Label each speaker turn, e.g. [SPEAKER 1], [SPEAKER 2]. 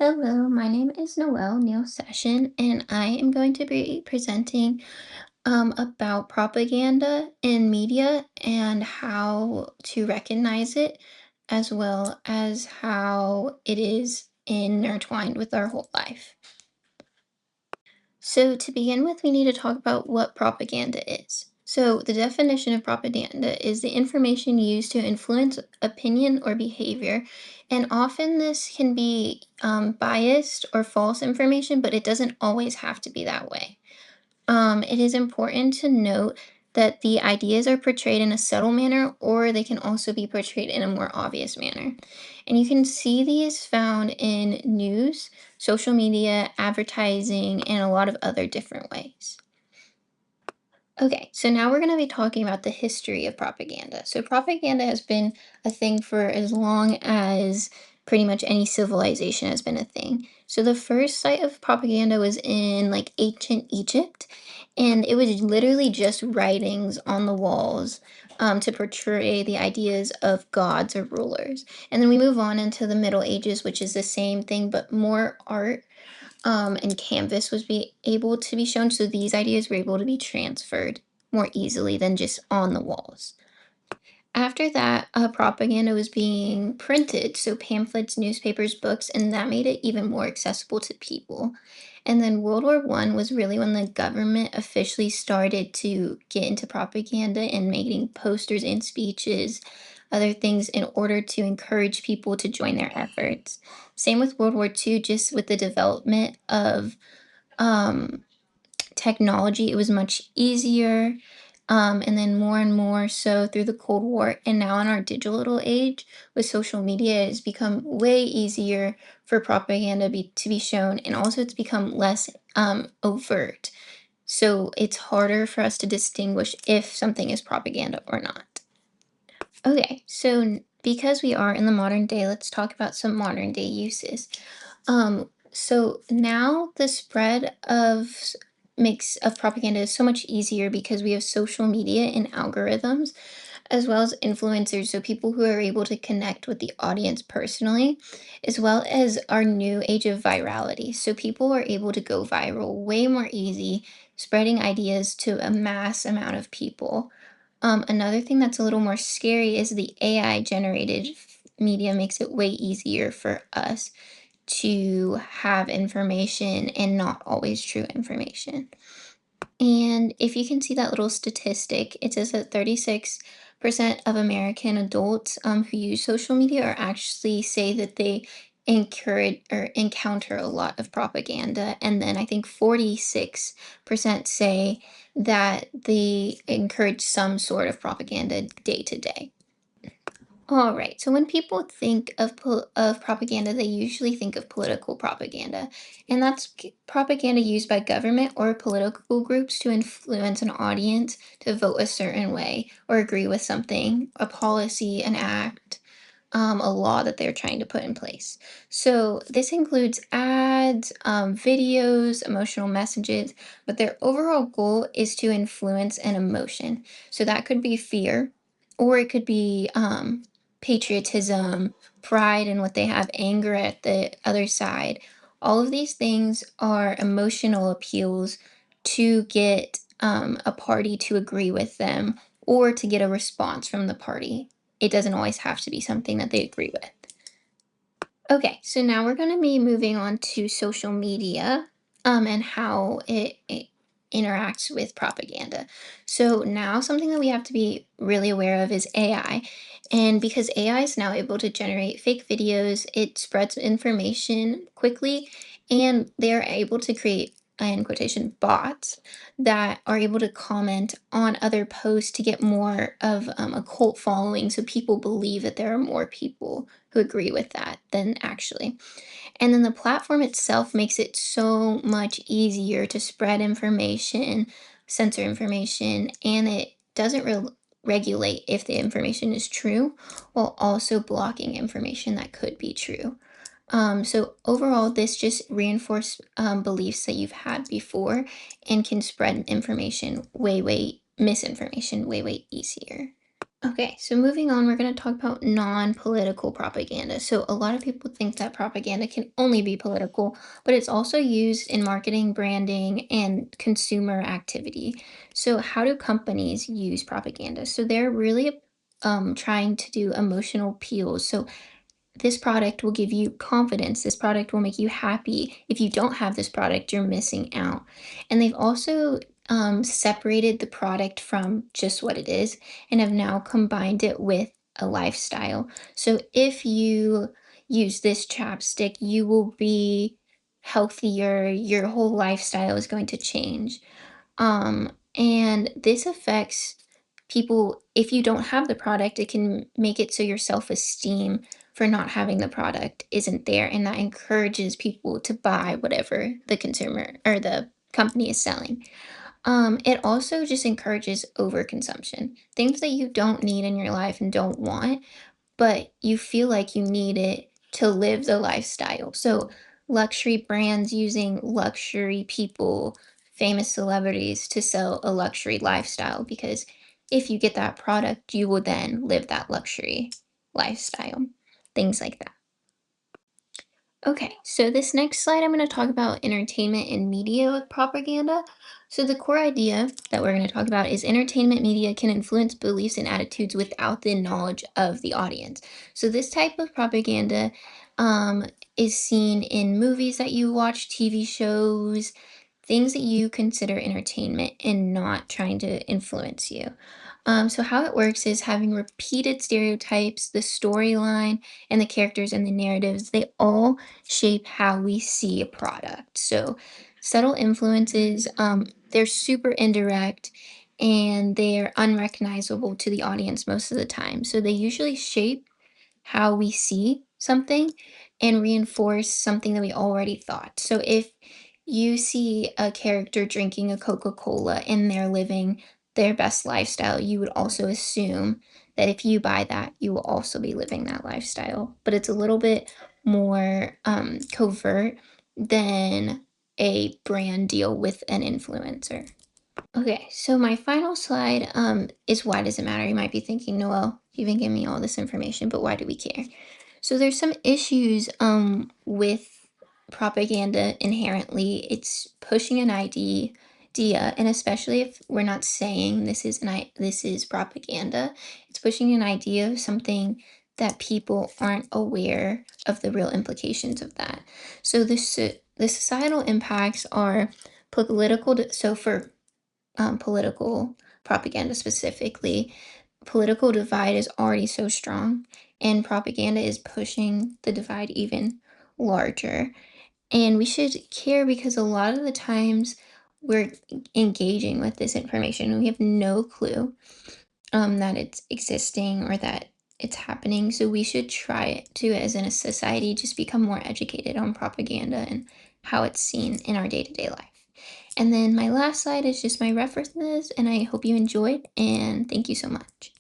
[SPEAKER 1] Hello, my name is Noelle Neil Session, and I am going to be presenting about propaganda in media and how to recognize it, as well as how it is intertwined with our whole life. So, to begin with, we need to talk about what propaganda is. So, the definition of propaganda is the information used to influence opinion or behavior. And often this can be biased or false information, but it doesn't always have to be that way. It is important to note that the ideas are portrayed in a subtle manner, or they can also be portrayed in a more obvious manner. And you can see these found in news, social media, advertising, and a lot of other different ways. Okay, so now we're going to be talking about the history of propaganda. So, propaganda has been a thing for as long as pretty much any civilization has been a thing. So, the first site of propaganda was in like ancient Egypt, and it was literally just writings on the walls to portray the ideas of gods or rulers. And then we move on into the Middle Ages, which is the same thing but more art and canvas was be able to be shown, so these ideas were able to be transferred more easily than just on the walls. After that, propaganda was being printed, so pamphlets, newspapers, books, and that made it even more accessible to people. And then World War One was really when the government officially started to get into propaganda and making posters and speeches, other things in order to encourage people to join their efforts. Same with World War Two, just with the development of um, technology, it was much easier. And then more and more so through the Cold War, and now in our digital age with social media, it's become way easier for propaganda to be shown, and also it's become less overt. So it's harder for us to distinguish if something is propaganda or not. Okay, so because we are in the modern day, let's talk about some modern day uses. So now the spread of makes of propaganda is so much easier because we have social media and algorithms as well as influencers, so people who are able to connect with the audience personally, as well as our new age of virality. So people are able to go viral way more easy, spreading ideas to a mass amount of people. Another thing that's a little more scary is the AI generated media makes it way easier for us to have information and not always true information. And if you can see that little statistic, it says that 36% of American adults who use social media are actually say that they encourage or encounter a lot of propaganda. And then I think 46% say that they encourage some sort of propaganda day to day. All right. So when people think of of propaganda, they usually think of political propaganda, and that's propaganda used by government or political groups to influence an audience to vote a certain way or agree with something, a policy, an act, a law that they're trying to put in place. So this includes ads, videos, emotional messages, but their overall goal is to influence an emotion. So that could be fear, or it could be patriotism, pride in what they have, anger at the other side. All of these things are emotional appeals to get a party to agree with them or to get a response from the party. It doesn't always have to be something that they agree with. Okay, so now we're going to be moving on to social media and how it interacts with propaganda. So now something that we have to be really aware of is AI. And because AI is now able to generate fake videos, it spreads information quickly, and they're able to create, in quotation, bots that are able to comment on other posts to get more of a cult following. So people believe that there are more people who agree with that than actually. And then the platform itself makes it so much easier to spread information, censor information, and it doesn't regulate if the information is true while also blocking information that could be true. So overall, this just reinforce beliefs that you've had before and can spread information misinformation way, way easier. Okay, so moving on, we're going to talk about non-political propaganda. So a lot of people think that propaganda can only be political, but it's also used in marketing, branding, and consumer activity. So how do companies use propaganda? So they're really trying to do emotional appeals. So this product will give you confidence. This product will make you happy. If you don't have this product, you're missing out. And they've also separated the product from just what it is and have now combined it with a lifestyle. So if you use this chapstick, you will be healthier. Your whole lifestyle is going to change. And this affects people. If you don't have the product, it can make it so your self-esteem for not having the product isn't there, and that encourages people to buy whatever the consumer or the company is selling. It also just encourages overconsumption. Things that you don't need in your life and don't want, but you feel like you need it to live the lifestyle. So, luxury brands using luxury people, famous celebrities to sell a luxury lifestyle because if you get that product, you will then live that luxury lifestyle. Things like that. Okay, so this next slide, I'm going to talk about entertainment and media with propaganda. So, the core idea that we're going to talk about is entertainment media can influence beliefs and attitudes without the knowledge of the audience. So, this type of propaganda um, is seen in movies that you watch, TV shows, things that you consider entertainment and not trying to influence you. So how it works is having repeated stereotypes, the storyline, and the characters and the narratives, they all shape how we see a product. So subtle influences, they're super indirect and they're unrecognizable to the audience most of the time. So they usually shape how we see something and reinforce something that we already thought. So if you see a character drinking a Coca-Cola and they're living their best lifestyle, you would also assume that if you buy that, you will also be living that lifestyle. But it's a little bit more covert than a brand deal with an influencer. Okay, so my final slide is why does it matter? You might be thinking, Noel, you've been giving me all this information, but why do we care? So there's some issues with propaganda inherently. It's pushing an idea, and especially if we're not saying this is propaganda, it's pushing an idea of something that people aren't aware of the real implications of that. So the societal impacts are political. So for political propaganda specifically, political divide is already so strong, and propaganda is pushing the divide even larger. And we should care because a lot of the times we're engaging with this information and we have no clue that it's existing or that it's happening. So we should try to, as in a society, just become more educated on propaganda and how it's seen in our day to day life. And then my last slide is just my references, and I hope you enjoyed, and thank you so much.